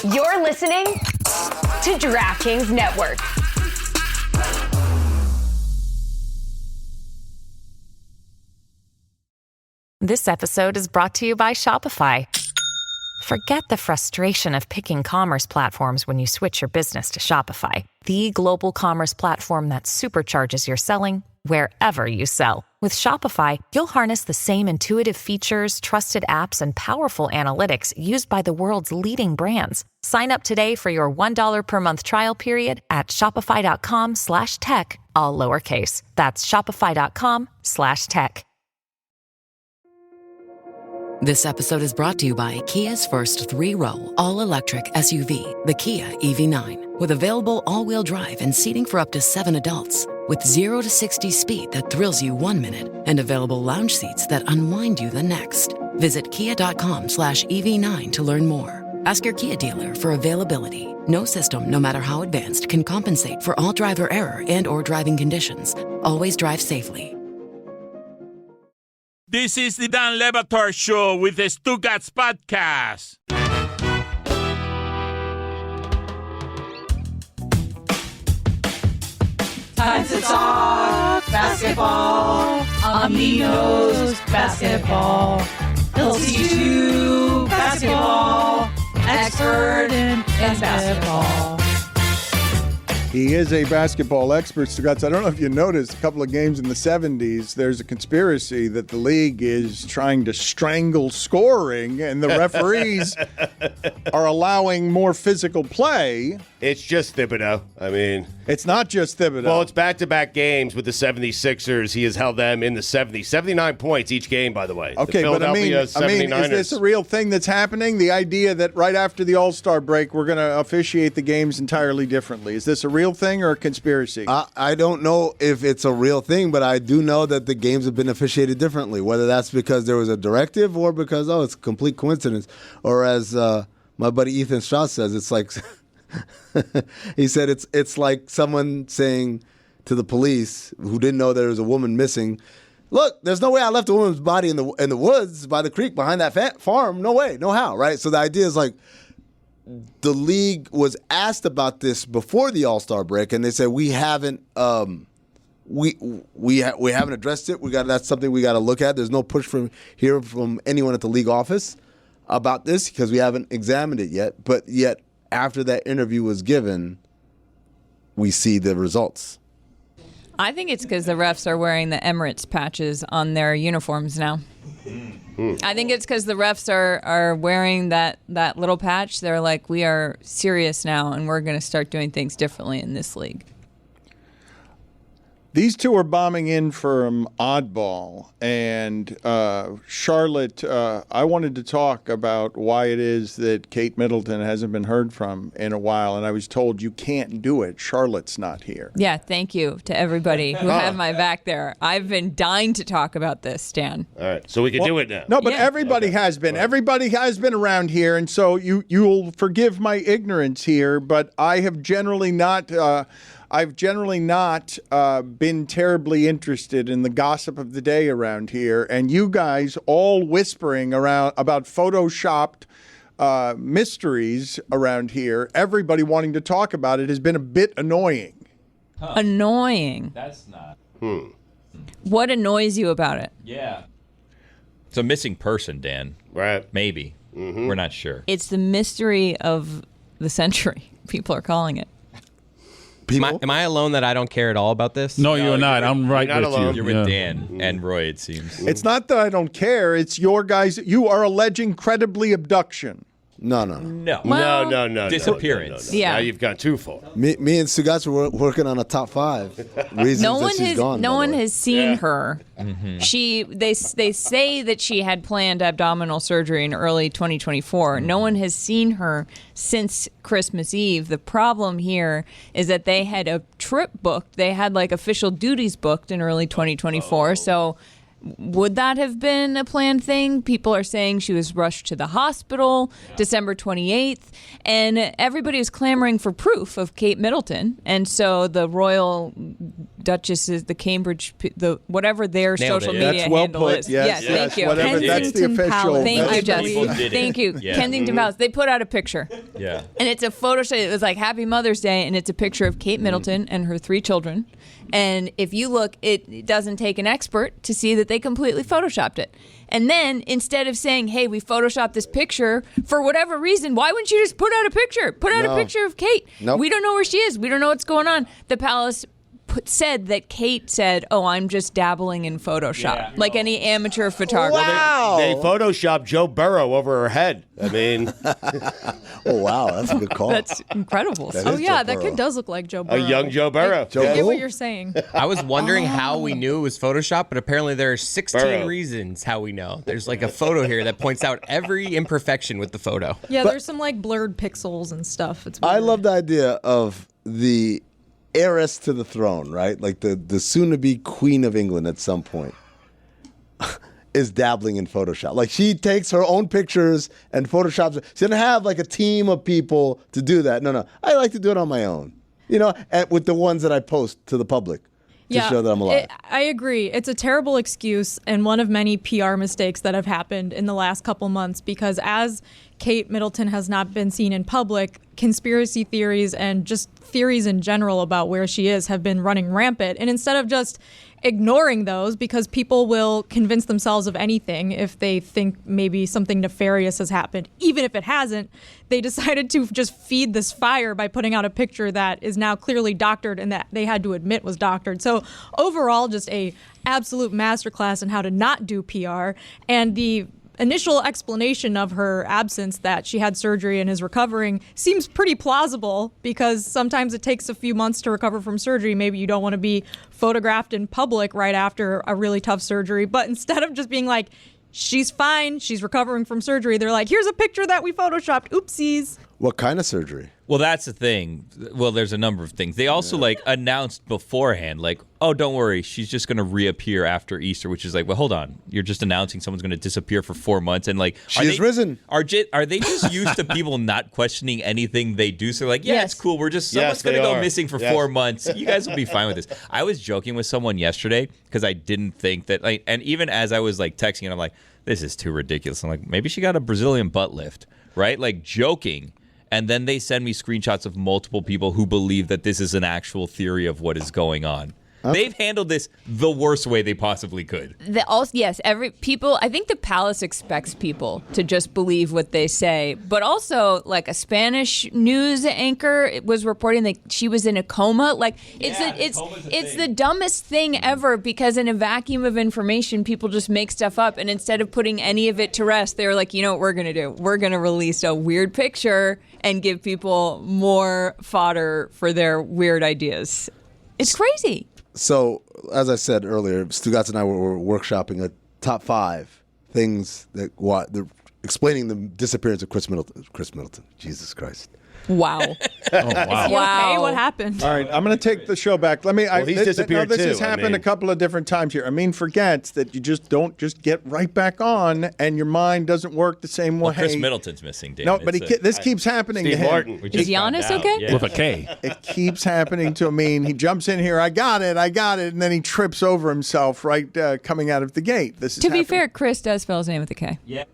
You're listening to DraftKings Network. This episode is brought to you by Shopify. Forget the frustration of picking commerce platforms when you switch your business to Shopify, the global commerce platform that supercharges your selling wherever you sell. With Shopify, you'll harness the same intuitive features, trusted apps, and powerful analytics used by the world's leading brands. Sign up today for your $1 per month trial period at shopify.com/tech, all lowercase. That's shopify.com/tech. This episode is brought to you by Kia's first 3-row, all-electric SUV, the Kia EV9, with available all-wheel drive and seating for up to 7 adults, with 0 to 60 speed that thrills you 1 minute and available lounge seats that unwind you the next. Visit kia.com/EV9 to learn more. Ask your Kia dealer for availability. No system, no matter how advanced, can compensate for all driver error and or driving conditions. Always drive safely. This is the Dan Le Batard Show with the Stugotz podcast. Time to talk basketball. Amigos basketball. He'll teach you basketball. Expert in basketball. He is a basketball expert, Stugotz. I don't know if you noticed, a couple of games in the 70s, there's a conspiracy that the league is trying to strangle scoring, and the referees are allowing more physical play. It's just Thibodeau. I mean, it's not just Thibodeau. Well, it's back-to-back games with the 76ers. He has held them in the 70s. 79 points each game, by the way. Okay, but I mean, is this a real thing that's happening? The idea that right after the All-Star break, we're going to officiate the games entirely differently. Is this a real thing or a conspiracy? I don't know if it's a real thing, but I do know that the games have been officiated differently, whether that's because there was a directive or because, it's a complete coincidence. Or as my buddy Ethan Strauss says, it's like... he said it's like someone saying to the police who didn't know there was a woman missing, look, there's no way I left a woman's body in the woods by the creek behind that farm. No way, no how, right? So the idea is like the league was asked about this before the All-Star break, and they said we haven't we haven't addressed it. That's something we got to look at. There's no push from anyone at the league office about this because we haven't examined it yet. But yet, after that interview was given, we see the results. I think it's because the refs are wearing the Emirates patches on their uniforms now. I think it's because the refs are wearing that little patch. They're like, we are serious now, and we're going to start doing things differently in this league. These two are bombing in from Oddball, and Charlotte, I wanted to talk about why it is that Kate Middleton hasn't been heard from in a while, and I was told you can't do it. Charlotte's not here. Yeah, thank you to everybody who had my back there. I've been dying to talk about this, Stan. All right, so we can do it now. No, but everybody has been. Right. Everybody has been around here, and so you'll forgive my ignorance here, but I have generally not... I've generally not been terribly interested in the gossip of the day around here, and you guys all whispering around about photoshopped mysteries around here, everybody wanting to talk about it has been a bit annoying. Huh. Annoying? That's not. What annoys you about it? Yeah. It's a missing person, Dan. Right. Maybe. Mm-hmm. We're not sure. It's the mystery of the century, people are calling it. Am I alone that I don't care at all about this? No, you're not. I'm right with you. You're with Dan and Roy, it seems. It's not that I don't care. It's your guys. You are alleging credibly abduction. No. No. Disappearance. Yeah. Now you've gone too far. Me and Stugotz were working on a top 5 reasons that she's gone. No one has seen her. Mm-hmm. They say that she had planned abdominal surgery in early 2024. No one has seen her since Christmas Eve. The problem here is that they had a trip booked. They had like official duties booked in early 2024. So would that have been a planned thing? People are saying she was rushed to the hospital December 28th, and everybody is clamoring for proof of Kate Middleton. And so the royal Duchess's, the Cambridge, the whatever their Nailed social it. media That's well handle put. is. Yes, thank you. Whatever. That's the official. Thank you, Jess. People did it. Thank you. Yeah. Kensington Palace. They put out a picture. Yeah. And it's a photo shoot. It was like Happy Mother's Day, and it's a picture of Kate Middleton and her 3 children. And if you look, it doesn't take an expert to see that they completely photoshopped it. And then instead of saying, hey, we photoshopped this picture for whatever reason, why wouldn't you just put out a picture? Put out a picture of Kate. Nope. We don't know where she is. We don't know what's going on. The palace said that Kate said, oh, I'm just dabbling in Photoshop, like any amateur photographer. Well, they photoshopped Joe Burrow over her head. I mean, Oh, wow. That's a good call. That's incredible. That Oh is yeah, Joe that Burrow. kid does look like Joe a Burrow. young Joe Burrow. Joe I get Burrow? what you're saying. I was wondering how we knew it was Photoshop, but apparently there are 16 Burrow. reasons how we know. There's like a photo here that points out every imperfection with the photo. Yeah, there's some like blurred pixels and stuff. It's weird. I love the idea of the heiress to the throne, right? Like the soon-to-be Queen of England at some point is dabbling in Photoshop. Like she takes her own pictures and photoshops. She doesn't have like a team of people to do that. No. I like to do it on my own. You know, and with the ones that I post to the public to show that I'm alive. I agree. It's a terrible excuse and one of many PR mistakes that have happened in the last couple months because as Kate Middleton has not been seen in public, conspiracy theories and just theories in general about where she is have been running rampant. And instead of just ignoring those, because people will convince themselves of anything if they think maybe something nefarious has happened, even if it hasn't, they decided to just feed this fire by putting out a picture that is now clearly doctored and that they had to admit was doctored. So overall, just a absolute masterclass in how to not do PR. And the initial explanation of her absence, that she had surgery and is recovering, seems pretty plausible because sometimes it takes a few months to recover from surgery. Maybe you don't want to be photographed in public right after a really tough surgery. But instead of just being like, she's fine, she's recovering from surgery, they're like, here's a picture that we photoshopped. Oopsies. What kind of surgery? Well, that's the thing. Well, there's a number of things. They also like announced beforehand, like, oh, don't worry, she's just going to reappear after Easter, which is like, well, hold on. You're just announcing someone's going to disappear for 4 months. And like, She is risen. Are they just used to people not questioning anything they do? So like, yeah, it's cool. We're just, someone's going to go missing for 4 months. You guys will be fine with this. I was joking with someone yesterday because I didn't think that, like, and even as I was like texting, and I'm like, this is too ridiculous. I'm like, maybe she got a Brazilian butt lift, right? Like joking. And then they send me screenshots of multiple people who believe that this is an actual theory of what is going on. They've handled this the worst way they possibly could. I think the palace expects people to just believe what they say. But also, like a Spanish news anchor was reporting that she was in a coma. Like it's the dumbest thing ever because in a vacuum of information, people just make stuff up. And instead of putting any of it to rest, they were like, you know what we're going to do? We're going to release a weird picture and give people more fodder for their weird ideas. It's crazy. So, as I said earlier, Stugotz and I were workshopping a top 5 things that they're explaining the disappearance of Chris Middleton. Jesus Christ. Wow. Is he okay? What happened? All right, I'm going to take the show back. He's disappeared this too. has happened a couple of different times here. Amin forgets that you just don't just get right back on, and your mind doesn't work the same way. Well, Chris Middleton's missing, Dan. No, but this keeps happening to Steve him. Martin. Is Giannis okay? Yeah. With a K. It keeps happening to Amin. He jumps in here, I got it, and then he trips over himself right coming out of the gate. This is To be happening. fair, Chris does spell his name with a K. Yeah.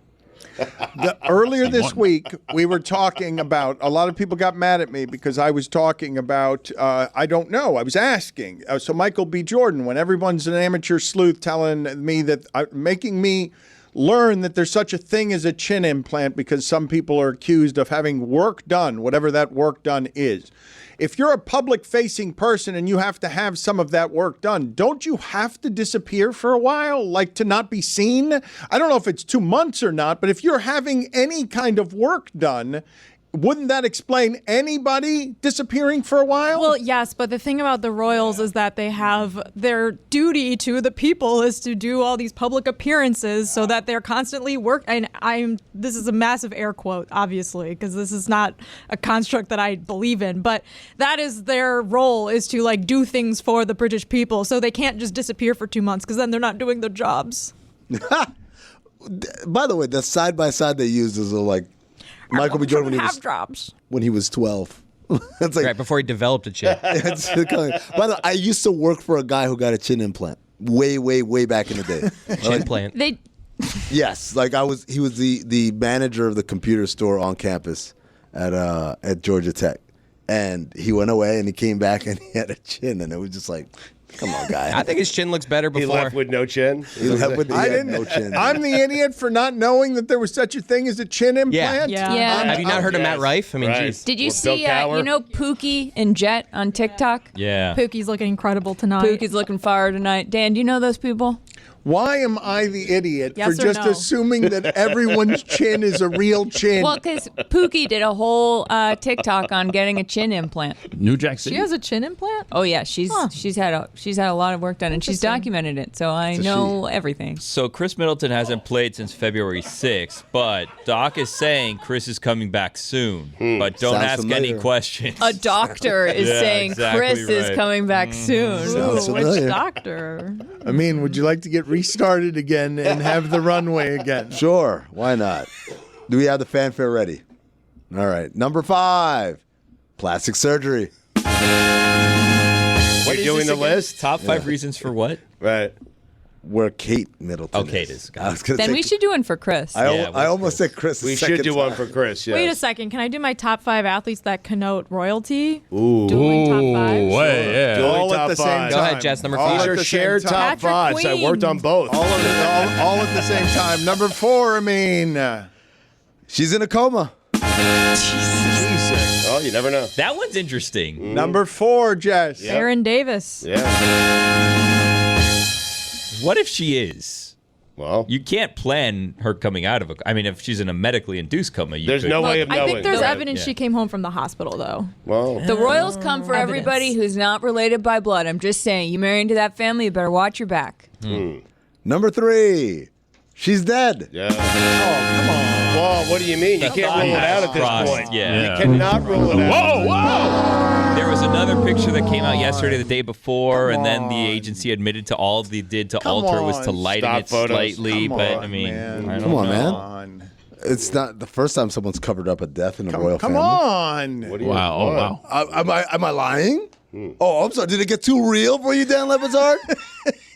Earlier this week, we were talking about, a lot of people got mad at me because I was talking about, I don't know, I was asking. So Michael B. Jordan, when everyone's an amateur sleuth telling me that, making me learn that there's such a thing as a chin implant because some people are accused of having work done, whatever that work done is. If you're a public-facing person and you have to have some of that work done, don't you have to disappear for a while, like to not be seen? I don't know if it's 2 months or not, but if you're having any kind of work done, wouldn't that explain anybody disappearing for a while? Well, yes, but the thing about the royals is that they have their duty to the people is to do all these public appearances so that they're constantly and this is a massive air quote, obviously, because this is not a construct that I believe in, but that is their role, is to like do things for the British people. So they can't just disappear for 2 months because then they're not doing their jobs. By the way, the side-by-side they used is like Michael B. Jordan when he was 12. It's like right before he developed a chin. By the way, I used to work for a guy who got a chin implant way back in the day. Chin implant. Yes, like he was the manager of the computer store on campus at Georgia Tech, and he went away and he came back and he had a chin, and it was just like, come on, guy. I think his chin looks better before. He left with no chin. No chin. I'm the idiot for not knowing that there was such a thing as a chin implant. Yeah. Have you not heard of Matt Rife? I mean, geez. Did you see, Pookie and Jet on TikTok? Yeah. Pookie's looking incredible tonight. Pookie's looking fire tonight. Dan, do you know those people? Why am I the idiot Yes for or just no? assuming that everyone's chin is a real chin? Well, because Pookie did a whole TikTok on getting a chin implant. New Jack City. She has a chin implant? Oh yeah, she's had a lot of work done, and she's documented it, so I know everything. So Chris Middleton hasn't played since February 6th, but Doc is saying Chris is coming back soon. But don't Sounds ask familiar. any questions. A doctor is saying exactly Chris is right. coming back soon. Sounds Which familiar. doctor? I mean, would you like to get restarted again and have the runway again? Sure, why not? Do we have the fanfare ready? All right, number 5, plastic surgery. We're doing the list? Top 5 reasons for what? Right. Where Kate Middleton Oh, Kate is. I was gonna Then say, we should do one for Chris. I almost said Chris. We should do one for Chris, yes. Wait a second. Can I do my top 5 athletes that connote royalty? Ooh. Dueling top 5? Yeah. All top at the same five. time. Go ahead, Jess, number All 5. at These are the same shared time. top Patrick fives. I worked on Queen. both. All at the same time. Number 4, I mean. She's in a coma. Jesus. Oh, you never know. That one's interesting. Number 4, Jess. Yeah. Aaron Davis. Yeah. What if she is? Well, You can't plan her coming out of a. I mean, if she's in a medically induced coma, you there's could. no way of knowing. I think there's right? evidence she came home from the hospital, though. Well, The royals come for Evidence. everybody who's not related by blood. I'm just saying, you marry into that family, you better watch your back. Number 3, she's dead. yeah. Oh, come on. Well, what do you mean? You can't rule it out at this Crossed, point. yeah. You cannot rule it out. Whoa! There was another picture that came out yesterday, the day before, and then the agency admitted to all they did to alter was to lighten Stock it photos. slightly. Come But on, I mean, man. I don't Come on, know. man. It's not the first time someone's covered up a death in a royal Come family. on. What do you Wow. Oh, want? wow. Am I lying? Oh, I'm sorry. Did it get too real for you, Dan Le Batard?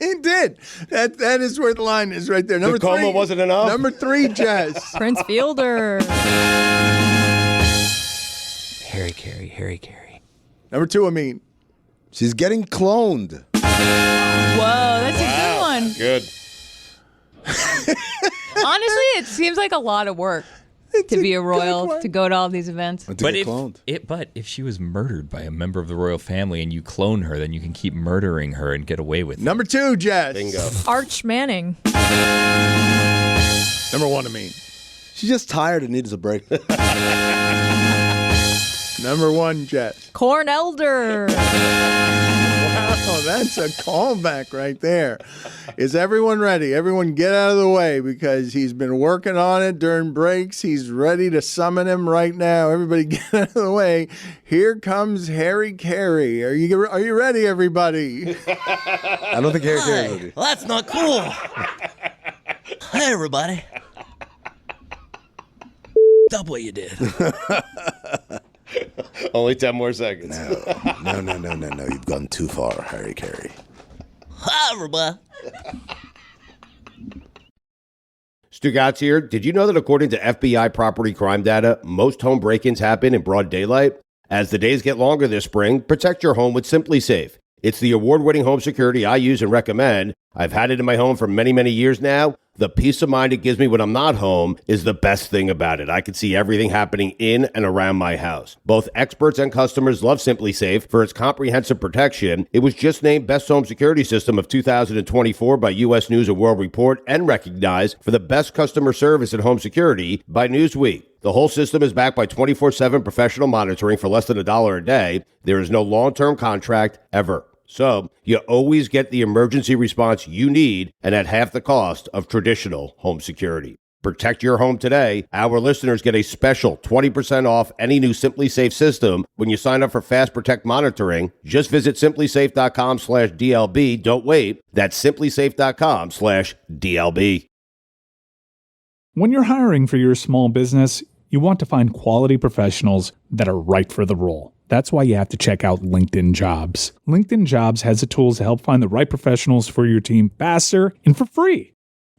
It did. That is where the line is right there. Number The coma 3 wasn't enough? Number 3, Jess. Prince Fielder. Harry Carey. Number 2, I mean. She's getting cloned. Whoa, that's a good one. Good. Honestly, it seems like a lot of work to be a royal, to go to all these events. To But get cloned. if she was murdered by a member of the royal family and you clone her, then you can keep murdering her and get away with it. Number 2, Jess. Bingo. Arch Manning. Number 1, I mean. She's just tired and needs a break. Number 1, Jess. Corn Elder. Wow, that's a callback right there. Is everyone ready? Everyone get out of the way because he's been working on it during breaks. He's ready to summon him right now. Everybody get out of the way. Here comes Harry Carey. Are you ready, everybody? I don't think Harry Carey would be. Well, that's not cool. Hey, everybody. Stop what you did. Only 10 more seconds. No. You've gone too far, Harry Carey. Hi, everybody. Stugotz here. Did you know that according to FBI property crime data, most home break-ins happen in broad daylight? As the days get longer this spring, protect your home with Simply Safe. It's the award-winning home security I use and recommend. I've had it in my home for many, many years now. The peace of mind it gives me when I'm not home is the best thing about it. I can see everything happening in and around my house. Both experts and customers love Simply Safe for its comprehensive protection. It was just named Best Home Security System of 2024 by U.S. News & World Report and recognized for the best customer service and home security by Newsweek. The whole system is backed by 24/7 professional monitoring for less than $1 a day. There is no long-term contract ever. So you always get the emergency response you need and at half the cost of traditional home security. Protect your home today. Our listeners get a special 20% off any new Simply Safe system when you sign up for Fast Protect monitoring. Just visit simplysafe.com/DLB. Don't wait. That's simplysafe.com/DLB. When you're hiring for your small business, you want to find quality professionals that are right for the role. That's why you have to check out LinkedIn Jobs. LinkedIn Jobs has the tools to help find the right professionals for your team faster and for free.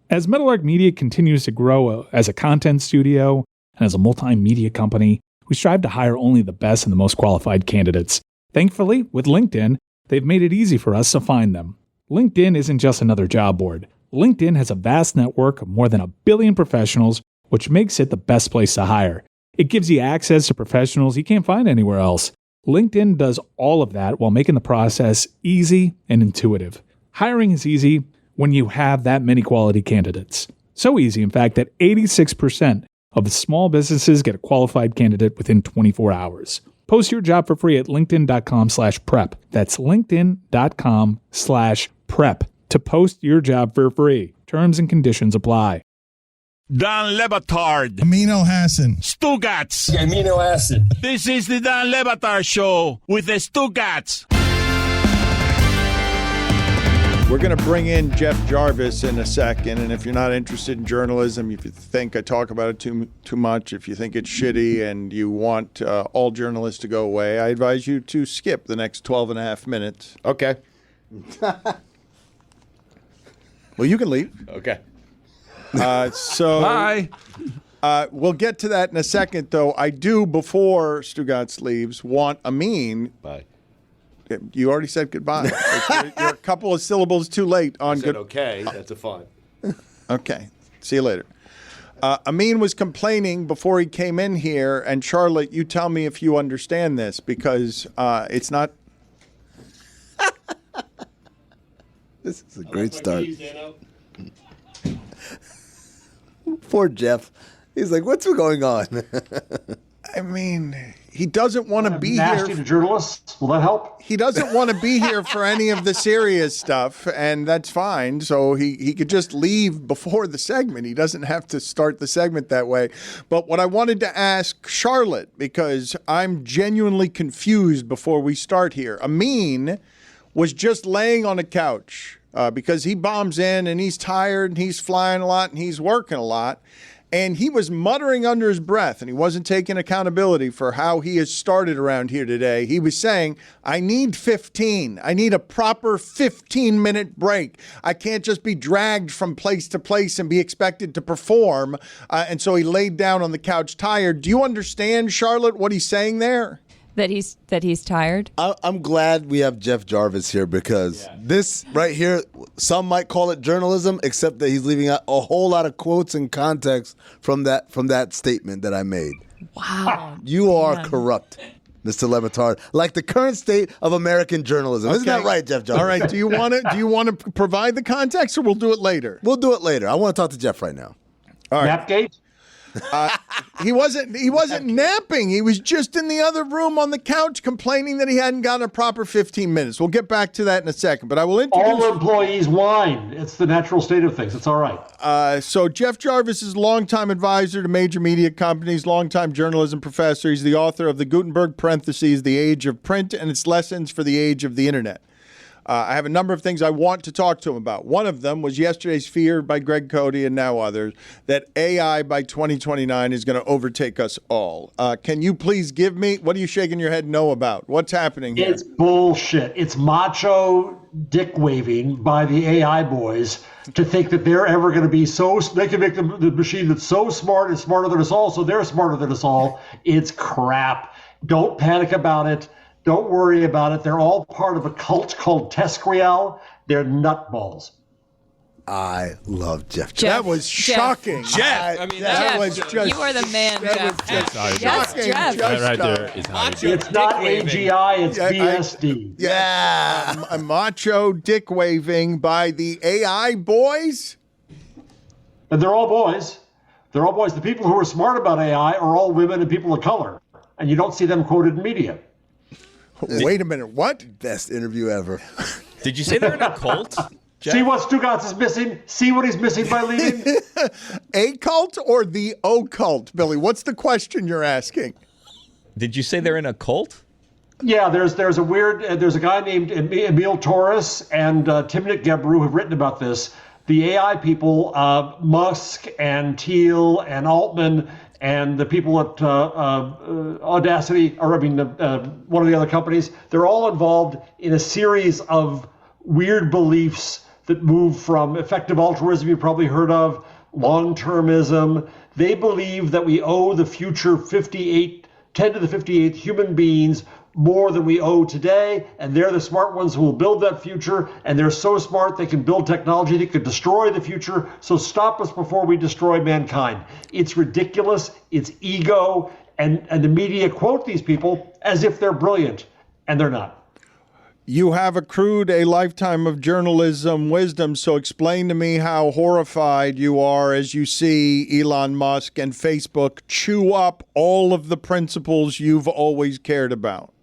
As Meadowlark Media continues to grow as a content studio and as a multimedia company, we strive to hire only the best and the most qualified candidates. Thankfully, with LinkedIn, they've made it easy for us to find them. LinkedIn isn't just another job board. LinkedIn has a vast network of more than 1 billion professionals, which makes it the best place to hire. It gives you access to professionals you can't find anywhere else. LinkedIn does all of that while making the process easy and intuitive. Hiring is easy when you have that many quality candidates. So easy, in fact, that 86% of the small businesses get a qualified candidate within 24 hours. Post your job for free at linkedin.com/prep. That's linkedin.com/prep to post your job for free. Terms and conditions apply. Dan Le Batard. Amino Hassan. Stugotz. Amino acid. This is the Dan Le Batard Show with the Stugotz. We're going to bring in Jeff Jarvis in a second, and if you're not interested in journalism, if you think I talk about it too much, if you think it's shitty and you want all journalists to go away, I advise you to skip the next 12 and a half minutes. Okay. Well, you can leave. Okay. Bye. We'll get to that in a second, though. I do, before Stugotz leaves, want Amin. Bye. You already said goodbye. You're a couple of syllables too late on I said okay. That's a fine. Okay. See you later. Amin was complaining before he came in here, and Charlotte, you tell me if you understand this, because it's not. This is a great start. Poor Jeff. He's like, what's going on? I mean, he doesn't want to be nasty here. to journalists. Will that help? He doesn't want to be here for any of the serious stuff, and that's fine. So he could just leave before the segment. He doesn't have to start the segment that way. But what I wanted to ask Charlotte, because I'm genuinely confused before we start here. Amin was just laying on a couch because he bombs in and he's tired and he's flying a lot and he's working a lot. And he was muttering under his breath, and he wasn't taking accountability for how he has started around here today. He was saying, I need 15. I need a proper 15-minute break. I can't just be dragged from place to place and be expected to perform. And so he laid down on the couch tired. Do you understand, Charlotte, what he's saying there? That he's tired? I'm glad we have Jeff Jarvis here because this right here, some might call it journalism, except that he's leaving out a whole lot of quotes and context from that statement that I made. Wow. You are corrupt, Mr. Le Batard, like the current state of American journalism. Isn't that right, Jeff Jarvis? All right. Do you want to provide the context, or we'll do it later? We'll do it later. I want to talk to Jeff right now. All right. Napgate? He wasn't napping. He was just in the other room on the couch complaining that he hadn't gotten a proper 15 minutes. We'll get back to that in a second, but I will introduce... All employees whine. It's the natural state of things. It's all right. So Jeff Jarvis is a longtime advisor to major media companies, longtime journalism professor. He's the author of the Gutenberg Parentheses, The Age of Print and Its Lessons for the Age of the Internet. I have a number of things I want to talk to him about. One of them was yesterday's fear by Greg Cody and now others that AI by 2029 is going to overtake us all. Can you please give me, what are you shaking your head no about? What's happening here? It's bullshit. It's macho dick waving by the AI boys to think that they're ever going to be so, they can make the machine that's so smart and smarter than us all, so they're smarter than us all. It's crap. Don't panic about it. Don't worry about it. They're all part of a cult called Tescriel. They're nutballs. I love Jeff. That was shocking. Jeff. That was just... You are the man, Jeff. Yes, Jeff. That right there is how you do it. It's not AGI, it's BSD. A macho dick waving by the AI boys. And they're all boys. They're all boys. The people who are smart about AI are all women and people of color. And you don't see them quoted in media. Wait a minute. What? Best interview ever. Did you say they're in a cult? Jeff? See what Stugotz is missing? See what he's missing by leaving? A cult or the occult, Billy? What's the question you're asking? Did you say they're in a cult? Yeah, there's a guy named Emil Torres and Timnit Gebru who've written about this. The AI people, Musk and Thiel and Altman and the people at Audacity, one of the other companies, they're all involved in a series of weird beliefs that move from effective altruism, you've probably heard of, long-termism. They believe that we owe the future 10 to the 58th human beings more than we owe today, and they're the smart ones who will build that future, and they're so smart they can build technology that could destroy the future, so stop us before we destroy mankind. It's ridiculous, it's ego, and the media quote these people as if they're brilliant, and they're not. You have accrued a lifetime of journalism wisdom, so explain to me how horrified you are as you see Elon Musk and Facebook chew up all of the principles you've always cared about.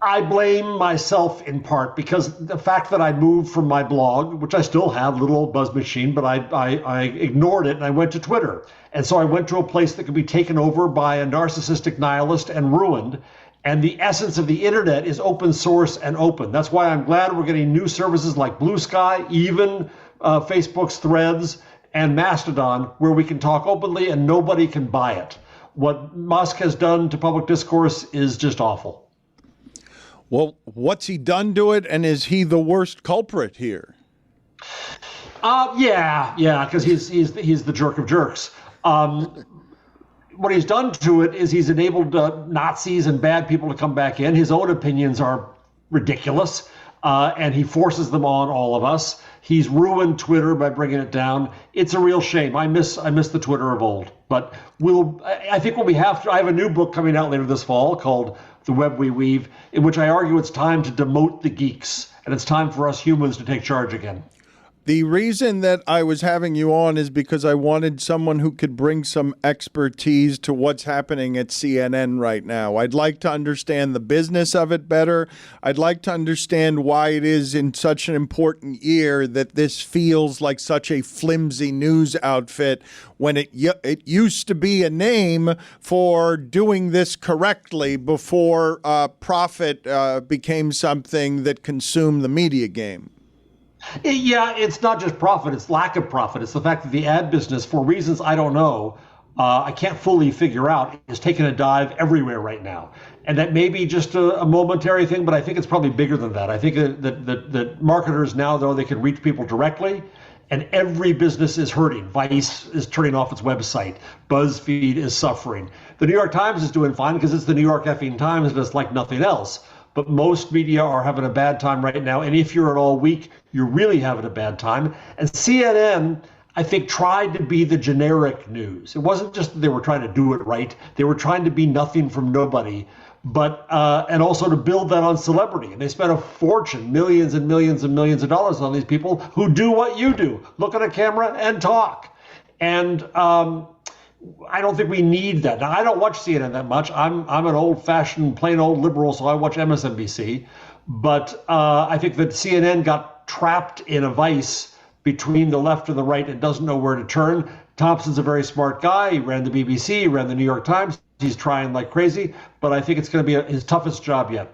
I blame myself in part because the fact that I moved from my blog, which I still have, little old buzz machine, but I ignored it and I went to Twitter. And so I went to a place that could be taken over by a narcissistic nihilist and ruined. And the essence of the internet is open source and open. That's why I'm glad we're getting new services like Blue Sky, even Facebook's Threads and Mastodon, where we can talk openly and nobody can buy it. What Musk has done to public discourse is just awful. Well, what's he done to it, and is he the worst culprit here? Yeah, because he's the jerk of jerks. What he's done to it is he's enabled Nazis and bad people to come back in. His own opinions are ridiculous, and he forces them on all of us. He's ruined Twitter by bringing it down. It's a real shame. I miss the Twitter of old. But I think what we have to, I have a new book coming out later this fall called The Web We Weave, in which I argue it's time to demote the geeks, and it's time for us humans to take charge again. The reason that I was having you on is because I wanted someone who could bring some expertise to what's happening at CNN right now. I'd like to understand the business of it better. I'd like to understand why it is in such an important year that this feels like such a flimsy news outfit when it used to be a name for doing this correctly before profit became something that consumed the media game. Yeah, it's not just profit, it's lack of profit. It's the fact that the ad business, for reasons I don't know, I can't fully figure out, is taking a dive everywhere right now. And that may be just a momentary thing, but I think it's probably bigger than that. I think that marketers now, though, they can reach people directly, and every business is hurting. Vice is turning off its website. BuzzFeed is suffering. The New York Times is doing fine because it's the New York effing Times and it's like nothing else. But most media are having a bad time right now. And if you're at all weak, you're really having a bad time. And CNN, I think, tried to be the generic news. It wasn't just that they were trying to do it right. They were trying to be nothing from nobody, but and also to build that on celebrity. And they spent a fortune, millions and millions and millions of dollars on these people who do what you do, look at a camera and talk. And I don't think we need that. Now, I don't watch CNN that much. I'm an old-fashioned, plain old liberal, so I watch MSNBC. But I think that CNN got trapped in a vice between the left and the right and doesn't know where to turn. Thompson's a very smart guy. He ran the BBC, he ran the New York Times. He's trying like crazy, but I think it's going to be his toughest job yet.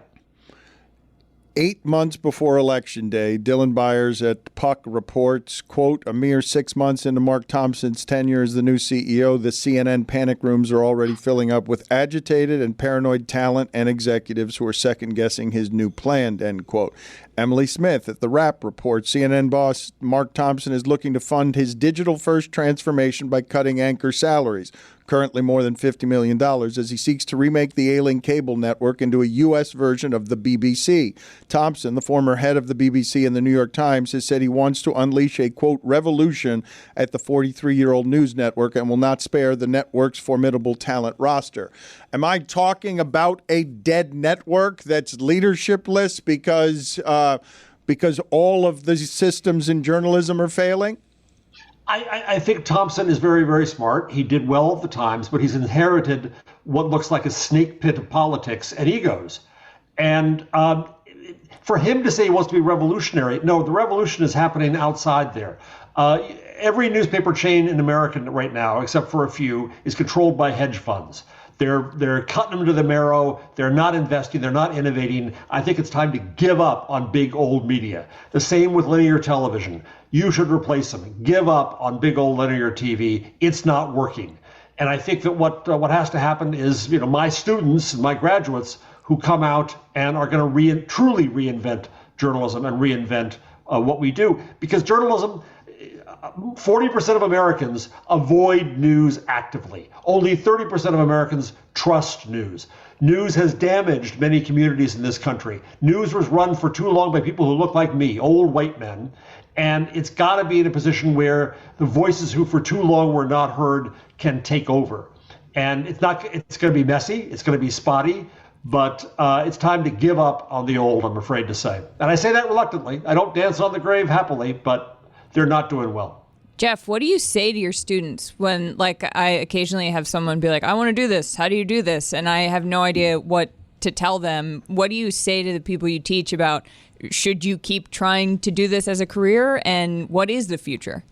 8 months before Election Day, Dylan Byers at Puck reports, quote, a mere 6 months into Mark Thompson's tenure as the new CEO, the CNN panic rooms are already filling up with agitated and paranoid talent and executives who are second-guessing his new plan, end quote. Emily Smith at The Wrap reports CNN boss Mark Thompson is looking to fund his digital-first transformation by cutting anchor salaries, currently more than $50 million, as he seeks to remake the ailing cable network into a U.S. version of the BBC. Thompson, the former head of the BBC and the New York Times, has said he wants to unleash a, quote, revolution at the 43-year-old news network and will not spare the network's formidable talent roster. Am I talking about a dead network that's leadershipless because all of the systems in journalism are failing? I think Thompson is very, very smart. He did well at the Times, but he's inherited what looks like a snake pit of politics and egos. And for him to say he wants to be revolutionary, no, the revolution is happening outside there. Every newspaper chain in America right now, except for a few, is controlled by hedge funds. They're cutting them to the marrow. They're not investing. They're not innovating. I think it's time to give up on big old media. The same with linear television. You should replace them. Give up on big old linear TV. It's not working. And I think that what has to happen is, my students and my graduates who come out and are going to truly reinvent journalism and reinvent what we do. Because journalism, 40% of Americans avoid news actively. Only 30% of Americans trust news. News has damaged many communities in this country. News was run for too long by people who look like me, old white men. And it's got to be in a position where the voices who for too long were not heard can take over. And it's going to be messy. It's going to be spotty. But it's time to give up on the old, I'm afraid to say. And I say that reluctantly. I don't dance on the grave happily, but they're not doing well. Jeff, what do you say to your students when, I occasionally have someone be like, I want to do this. How do you do this? And I have no idea what to tell them. What do you say to the people you teach about, should you keep trying to do this as a career? And what is the future?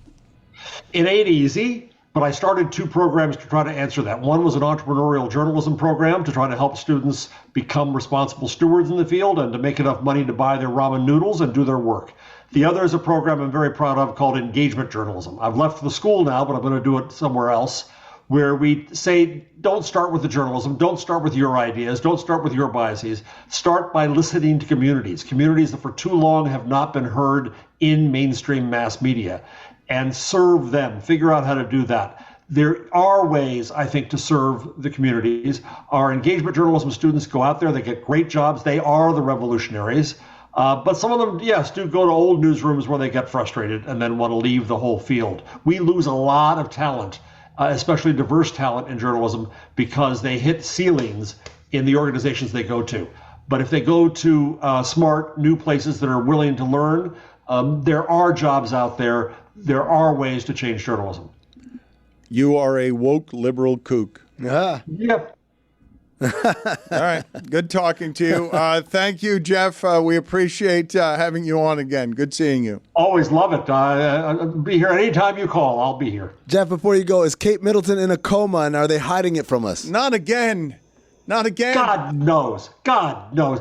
It ain't easy, but I started 2 programs to try to answer that. One was an entrepreneurial journalism program to try to help students become responsible stewards in the field and to make enough money to buy their ramen noodles and do their work. The other is a program I'm very proud of called engagement journalism. I've left the school now, but I'm going to do it somewhere else, where we say, don't start with the journalism, don't start with your ideas, don't start with your biases. Start by listening to communities that for too long have not been heard in mainstream mass media, and serve them. Figure out how to do that. There are ways, I think, to serve the communities. Our engagement journalism students go out there, they get great jobs, they are the revolutionaries. But some of them, yes, do go to old newsrooms where they get frustrated and then want to leave the whole field. We lose a lot of talent, especially diverse talent in journalism, because they hit ceilings in the organizations they go to. But if they go to smart, new places that are willing to learn, there are jobs out there. There are ways to change journalism. You are a woke liberal kook. Yeah. Yep. All right. Good talking to you. Thank you, Jeff. We appreciate having you on again. Good seeing you. Always love it. I'll be here anytime you call. I'll be here. Jeff, before you go, is Kate Middleton in a coma, and are they hiding it from us? Not again. Not again. God knows. God knows.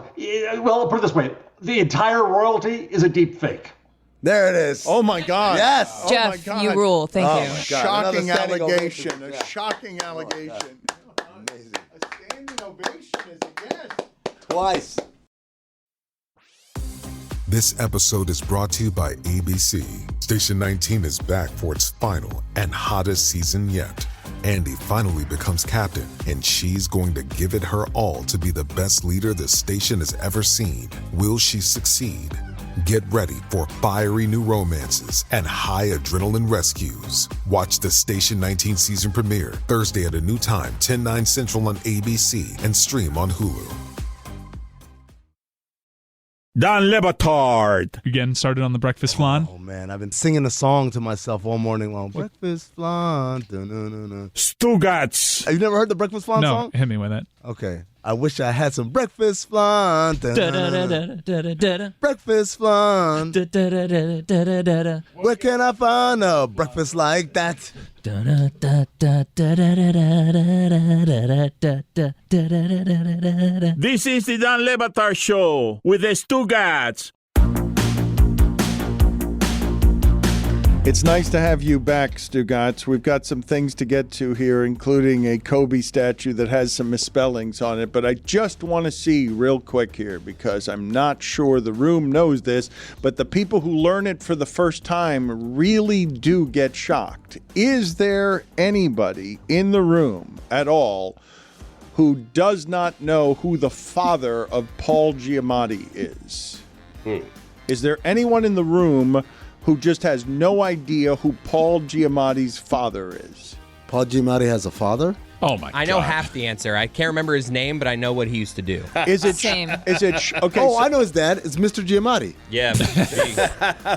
Well, put it this way. The entire royalty is a deep fake. There it is. Oh, my God. Yes. Oh, Jeff, my God. you rule. Thank you. My God. Shocking Another standing allegation. ovation. A shocking allegation. Amazing. A standing ovation is a yes. Twice. This episode is brought to you by ABC. Station 19 is back for its final and hottest season yet. Andy finally becomes captain, and she's going to give it her all to be the best leader the station has ever seen. Will she succeed? Get ready for fiery new romances and high adrenaline rescues. Watch the Station 19 season premiere Thursday at a new time, 10/9 Central on ABC, and stream on Hulu. Don Le Batard. You getting started on the breakfast flan? Oh, man. I've been singing a song to myself all morning long. Breakfast flan. Dun-dun-dun-dun. Stugotz. Have you never heard the breakfast flan song? No, hit me with it. Okay. I wish I had some breakfast flan. Breakfast flan. Where can I find a breakfast like that? This is the Don Le Batard Show with the Stugotz. It's nice to have you back, Stugotz. We've got some things to get to here, including a Kobe statue that has some misspellings on it. But I just want to see real quick here, because I'm not sure the room knows this, but the people who learn it for the first time really do get shocked. Is there anybody in the room at all who does not know who the father of Paul Giamatti is? Is there anyone in the room who just has no idea who Paul Giamatti's father is? Paul Giamatti has a father? Oh my God. I know half the answer. I can't remember his name, but I know what he used to do. Is it Same. Okay? Oh, I know his dad. It's Mr. Giamatti. Yeah.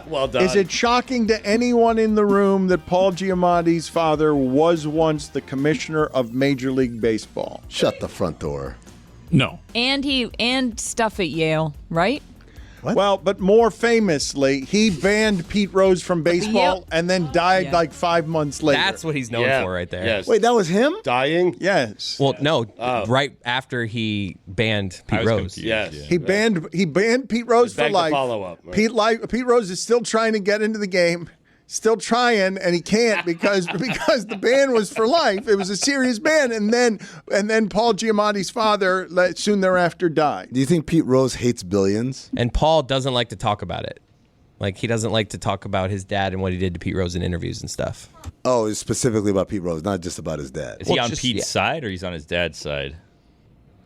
Well done. Is it shocking to anyone in the room that Paul Giamatti's father was once the commissioner of Major League Baseball? Shut the front door. No. And stuff at Yale, right? Well, but more famously, he banned Pete Rose from baseball and then died like 5 months later. That's what he's known for right there. Yes. Wait, that was him? Dying? Yes. Well, no, right after he banned Pete Rose. Yes. He banned Pete Rose for life. Follow-up. Right. Pete Rose is still trying to get into the game. Still trying, and he can't because the ban was for life. It was a serious ban, and then Paul Giamatti's father soon thereafter died. Do you think Pete Rose hates billions? And Paul doesn't like to talk about it. Like, he doesn't like to talk about his dad and what he did to Pete Rose in interviews and stuff. Oh, it's specifically about Pete Rose, not just about his dad. Is he on Pete's side or he's on his dad's side?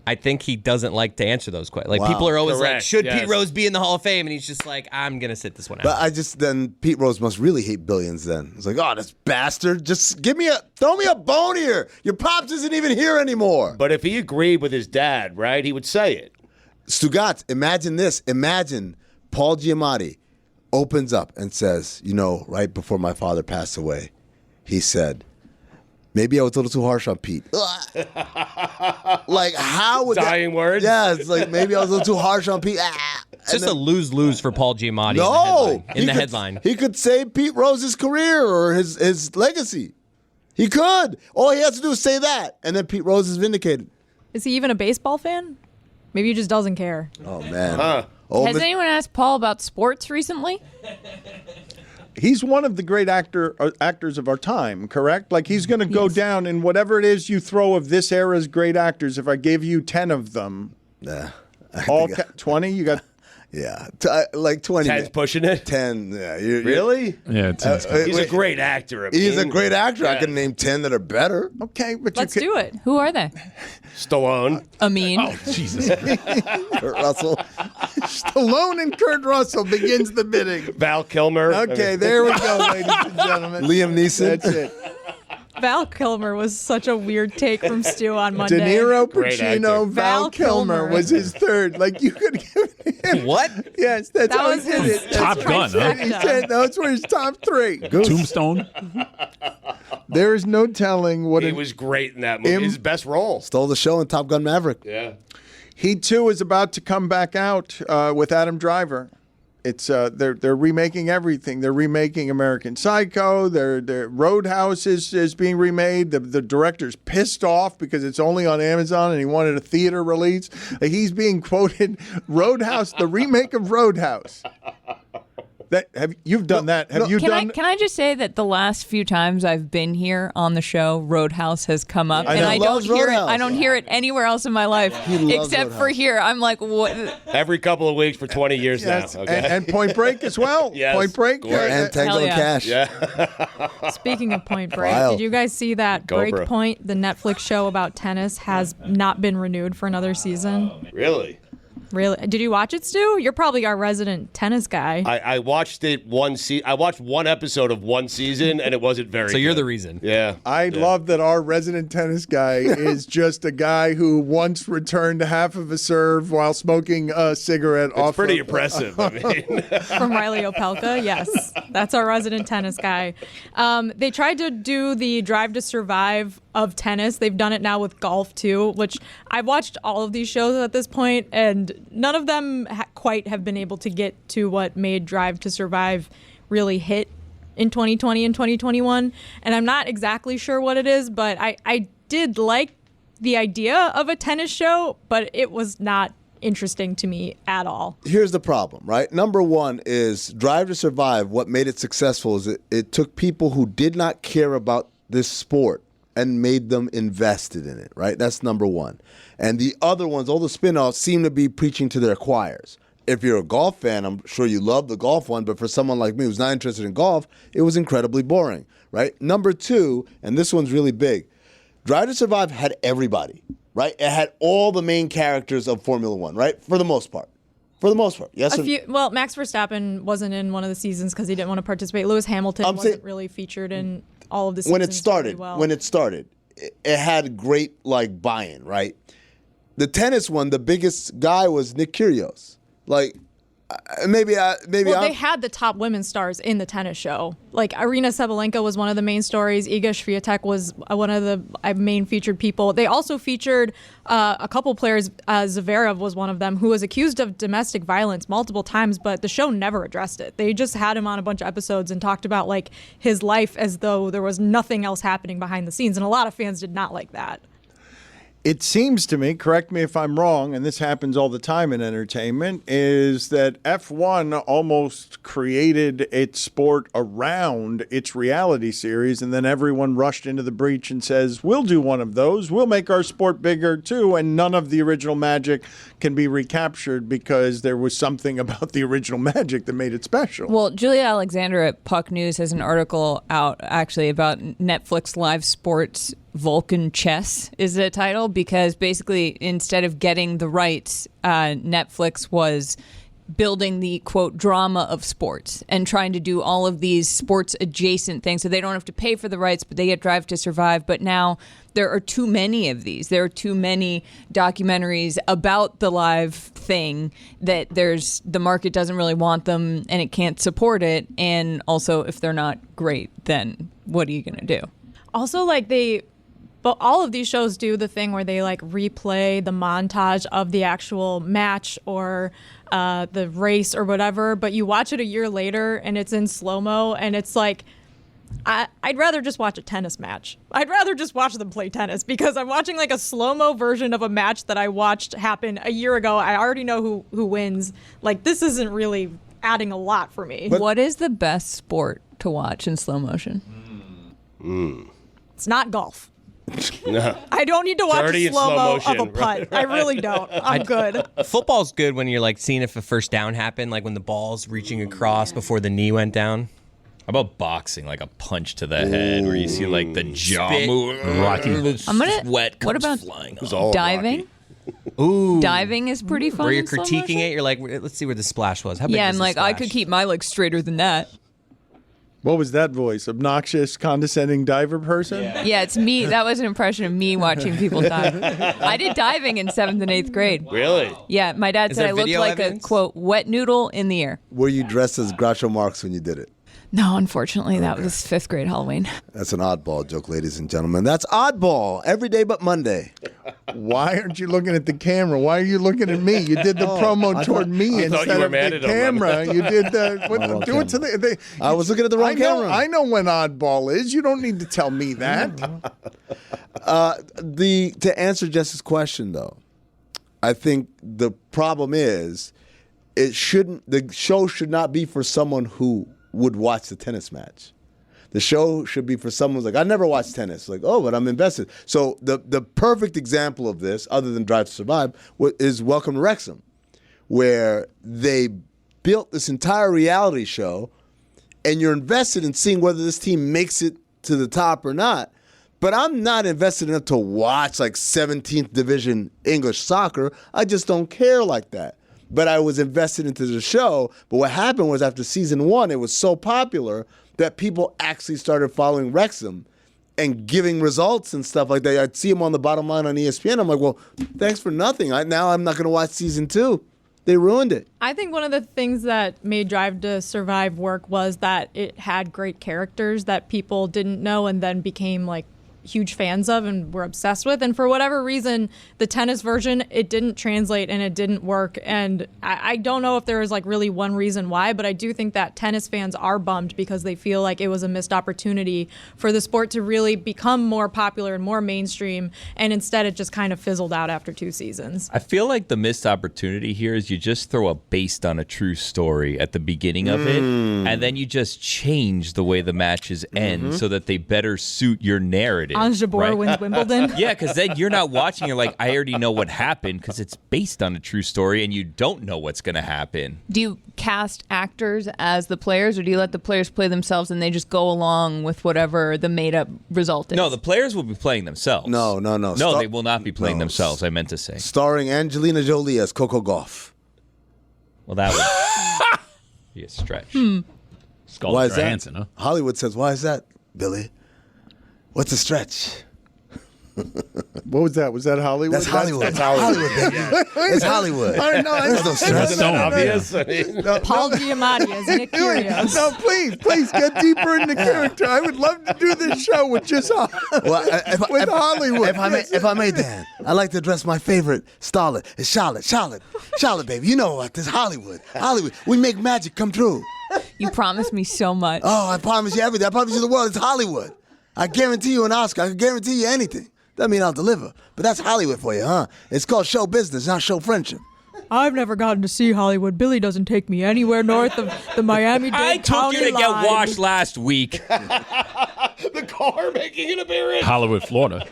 I think he doesn't like to answer those questions. Like, Wow. people are always like, Correct, should yes. Pete Rose be in the Hall of Fame? And he's just like, I'm going to sit this one out. But then Pete Rose must really hate billions then. It's like, oh, this bastard, just throw me a bone here. Your pops isn't even here anymore. But if he agreed with his dad, right, he would say it. Stugotz, imagine this. Imagine Paul Giamatti opens up and says, right before my father passed away, he said, maybe I was a little too harsh on Pete. Like, how would Dying words? Yeah, it's like, maybe I was a little too harsh on Pete. It's just a lose-lose for Paul Giamatti in the headline. He could save Pete Rose's career or his legacy. He could. All he has to do is say that, and then Pete Rose is vindicated. Is he even a baseball fan? Maybe he just doesn't care. Oh, man. Has anyone asked Paul about sports recently? He's one of the great actors of our time, correct? Like, he's going to go down in whatever it is you throw of this era's great actors. If I gave you 10 of them, 20, you got... Yeah, like 20. 10's pushing it? 10, yeah. Really? Yeah, 10's he's a great actor. He's a great actor. I can name 10 that are better. Okay, but Let's do it. Who are they? Stallone. Amin. Oh, Jesus. Kurt Russell. Stallone and Kurt Russell begins the bidding. Val Kilmer. Okay, there we go, ladies and gentlemen. Liam Neeson. That's it. Val Kilmer was such a weird take from Stu on Monday. De Niro, Great Pacino, actor. Val Kilmer was his third. Like, you could give him... What? Yes, that's That how was he did his it. Top Gun, huh? He said, those were his top three. Tombstone. There is no telling what He was great in that movie. His best role. Stole the show in Top Gun Maverick. Yeah. He too is about to come back out with Adam Driver. It's they're remaking everything. They're remaking American Psycho. Their Roadhouse is being remade. The director's pissed off because it's only on Amazon and he wanted a theater release. He's being quoted, Roadhouse, the remake of Roadhouse. You've done that? Have you done? Can I just say that the last few times I've been here on the show, Roadhouse has come up, and I don't hear it. I don't hear it anywhere else in my life except for here. I'm like, what? Every couple of weeks for 20 years now. Okay. And Point Break as well. Yes. Point Break. And Tango and Cash. Yeah. Speaking of Point Break, Wild. did you guys see that Cobra. Breakpoint, the Netflix show about tennis, has not been renewed for another season? Really? Really? Did you watch it, Stu? You're probably our resident tennis guy. I watched it I watched one episode of one season, and it wasn't very So you're good. the reason. Yeah. I love that our resident tennis guy is just a guy who once returned half of a serve while smoking a cigarette It's off. pretty impressive. I mean, From Riley Opelka, yes. That's our resident tennis guy. They tried to do the Drive to Survive of tennis. They've done it now with golf, too, which I've watched all of these shows at this point, and none of them quite have been able to get to what made Drive to Survive really hit in 2020 and 2021. And I'm not exactly sure what it is, but I did like the idea of a tennis show, but it was not interesting to me at all. Here's the problem, right? Number one is Drive to Survive. What made it successful is it took people who did not care about this sport and made them invested in it, right? That's number one. And the other ones, all the spin-offs, seem to be preaching to their choirs. If you're a golf fan, I'm sure you love the golf one, but for someone like me who's not interested in golf, it was incredibly boring, right? Number two, and this one's really big, Drive to Survive had everybody, right? It had all the main characters of Formula One, right? For the most part. Yes. Well, Max Verstappen wasn't in one of the seasons because he didn't want to participate. Lewis Hamilton wasn't really featured in all of the seasons. When it started, it had great buy-in, right? The tennis one, the biggest guy was Nick Kyrgios. Maybe. Well, they had the top women's stars in the tennis show. Like Arina Sabalenka was one of the main stories. Iga Swiatek was one of the main featured people. They also featured a couple players. Zverev was one of them, who was accused of domestic violence multiple times, but the show never addressed it. They just had him on a bunch of episodes and talked about like his life as though there was nothing else happening behind the scenes, and a lot of fans did not like that. It seems to me, correct me if I'm wrong, and this happens all the time in entertainment, is that F1 almost created its sport around its reality series, and then everyone rushed into the breach and says, we'll do one of those, we'll make our sport bigger too, and none of the original magic can be recaptured because there was something about the original magic that made it special. Well, Julia Alexander at Puck News has an article out actually about Netflix live sports. Vulcan Chess is the title, because basically instead of getting the rights, Netflix was building the, quote, drama of sports and trying to do all of these sports adjacent things so they don't have to pay for the rights, but they get Drive to Survive. But now there are too many of these. There are too many documentaries about the live thing that the market doesn't really want them and it can't support it. And also, if they're not great, then what are you going to do? Also, but all of these shows do the thing where they like replay the montage of the actual match or the race or whatever, but you watch it a year later and it's in slow-mo, and it's like, I'd rather just watch a tennis match. I'd rather just watch them play tennis, because I'm watching like a slow-mo version of a match that I watched happen a year ago. I already know who wins. Like, this isn't really adding a lot for me. What is the best sport to watch in slow motion? It's not golf. No. I don't need to watch a slow-mo of a putt. I really don't. I'm good. Football's good when you're like seeing if a first down happened, like when the ball's reaching across before the knee went down. How about boxing, like a punch to the head where you see like the jaw move? Sweat comes what about flying diving? Ooh. Diving is pretty fun. Where you're in slow critiquing motion? it, you're like, let's see where the splash was. How big Yeah, was I'm the like, I splash? could keep my legs straighter than that. What was that voice? Obnoxious, condescending diver person? Yeah, it's me. That was an impression of me watching people dive. I did diving in 7th and 8th grade. Really? Yeah, my dad Is said there I looked video like evidence? a, quote, wet noodle in the air. Were you dressed as Groucho Marx when you did it? No, unfortunately, that was 5th grade Halloween. That's an oddball joke, ladies and gentlemen. That's oddball. Every day but Monday. Why aren't you looking at the camera? Why are you looking at me? You did the promo toward me instead of the camera. You did the do it to the. I was looking at the wrong camera. I know when oddball is. You don't need to tell me that. To answer Jess's question, though, I think the problem is the show should not be for someone who would watch the tennis match. The show should be for someone who's like, I never watched tennis. Like, oh, but I'm invested. So the perfect example of this, other than Drive to Survive, is Welcome to Wrexham, where they built this entire reality show, and you're invested in seeing whether this team makes it to the top or not. But I'm not invested enough to watch like 17th division English soccer. I just don't care like that. But I was invested into the show. But what happened was after season 1, it was so popular that people actually started following Wrexham and giving results and stuff like that. I'd see them on the bottom line on ESPN. I'm like, well, thanks for nothing. Now I'm not going to watch season 2. They ruined it. I think one of the things that made Drive to Survive work was that it had great characters that people didn't know and then became like huge fans of and were obsessed with. And for whatever reason, the tennis version, it didn't translate and it didn't work. And I don't know if there was like really one reason why, but I do think that tennis fans are bummed because they feel like it was a missed opportunity for the sport to really become more popular and more mainstream. And instead it just kind of fizzled out after 2 seasons. I feel like the missed opportunity here is you just throw a based on a true story at the beginning of it, and then you just change the way the matches end so that they better suit your narrative. Ons Jabeur wins Wimbledon. Yeah, because then you're not watching. You're like, I already know what happened because it's based on a true story, and you don't know what's going to happen. Do you cast actors as the players, or do you let the players play themselves and they just go along with whatever the made-up result is? No, the players will be playing themselves. No. No, they will not be playing themselves, I meant to say. Starring Angelina Jolie as Coco Gauff. Well, that would be a stretch. Why is that? Hollywood says, why is that, Billy? What's a stretch? What was that? Was that Hollywood? That's Hollywood. That's Hollywood, baby. It's Hollywood. I don't know. That's so obvious. Paul Giamatti as Nick Kyrgios. No, please get deeper into character. I would love to do this show with just with Hollywood. If I may, Dan, I like to address my favorite starlet. It's Charlotte, baby. You know what? This Hollywood. We make magic come true. You promised me so much. Oh, I promise you everything. I promise you the world. It's Hollywood. I guarantee you an Oscar. I can guarantee you anything. Doesn't mean I'll deliver. But that's Hollywood for you, huh? It's called show business, not show friendship. I've never gotten to see Hollywood. Billy doesn't take me anywhere north of the Miami-Dade I took County you to line. get washed last week. The car making an appearance. Hollywood, Florida.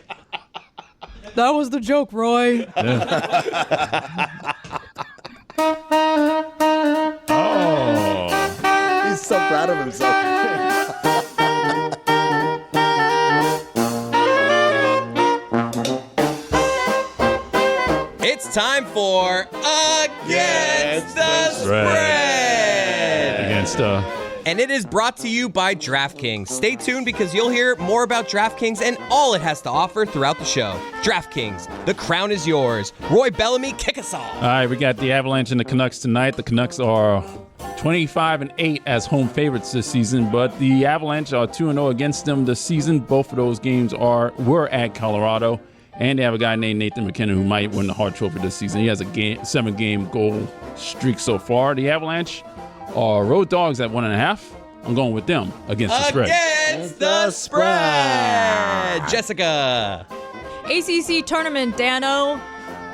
That was the joke, Roy. Oh. He's so proud of himself. It's time for Against the Spread. Against And it is brought to you by DraftKings. Stay tuned because you'll hear more about DraftKings and all it has to offer throughout the show. DraftKings, the crown is yours. Roy Bellamy, kick us off. All right, we got the Avalanche and the Canucks tonight. The Canucks are 25-8 as home favorites this season, but the Avalanche are 2-0 against them this season. Both of those games were at Colorado, and they have a guy named Nathan McKinnon who might win the Hart Trophy this season. He has a 7-game goal streak so far. The Avalanche are road dogs at 1.5. I'm going with them against the spread. Against the spread. Jessica. ACC tournament, Dano.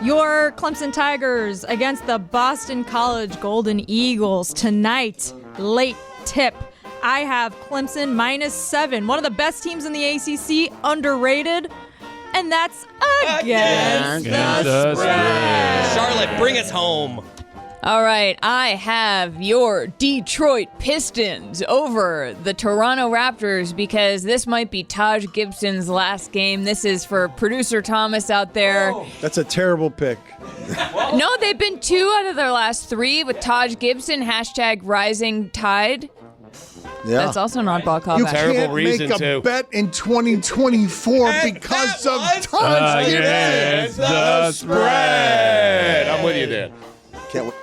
Your Clemson Tigers against the Boston College Golden Eagles tonight. Late tip. I have Clemson -7. One of the best teams in the ACC, underrated. And that's against the spread. Charlotte, bring us home. All right, I have your Detroit Pistons over the Toronto Raptors because this might be Taj Gibson's last game. This is for producer Thomas out there. That's a terrible pick. No, they've been 2 out of their last 3 with Taj Gibson, #rising tide. Yeah. That's also an oddball callback. You can't make a bet in 2024 because of Taj Gibson. Against the spread. I'm with you there. Can't wait.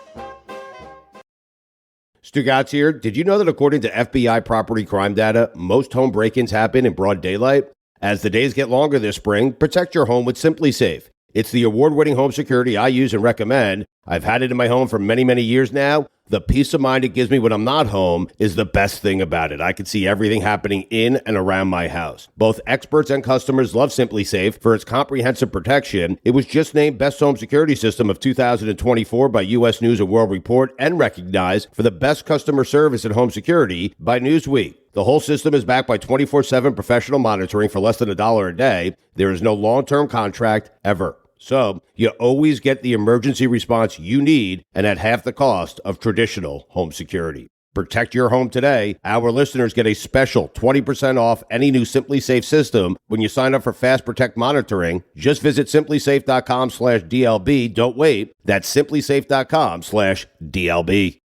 Stugotz here. Did you know that according to FBI property crime data, most home break-ins happen in broad daylight? As the days get longer this spring, protect your home with Simply Safe. It's the award-winning home security I use and recommend. I've had it in my home for many, many years now. The peace of mind it gives me when I'm not home is the best thing about it. I can see everything happening in and around my house. Both experts and customers love Simply Safe for its comprehensive protection. It was just named Best Home Security System of 2024 by U.S. News & World Report and recognized for the best customer service and home security by Newsweek. The whole system is backed by 24/7 professional monitoring for less than $1 a day. There is no long-term contract ever. So you always get the emergency response you need and at half the cost of traditional home security. Protect your home today. Our listeners get a special 20% off any new Simply Safe system when you sign up for Fast Protect monitoring. Just visit simplysafe.com/DLB. Don't wait. That's simplysafe.com/DLB.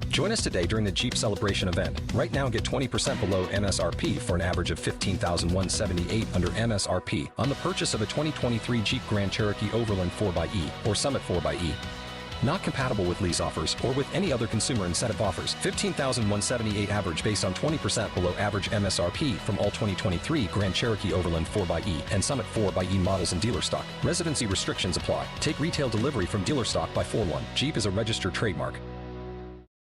Join us today during the Jeep Celebration event. Right now, get 20% below MSRP for an average of $15,178 under MSRP on the purchase of a 2023 Jeep Grand Cherokee Overland 4xE or Summit 4xE. Not compatible with lease offers or with any other consumer incentive offers. $15,178 average based on 20% below average MSRP from all 2023 Grand Cherokee Overland 4xE and Summit 4xE models in dealer stock. Residency restrictions apply. Take retail delivery from dealer stock by 4/1. Jeep is a registered trademark.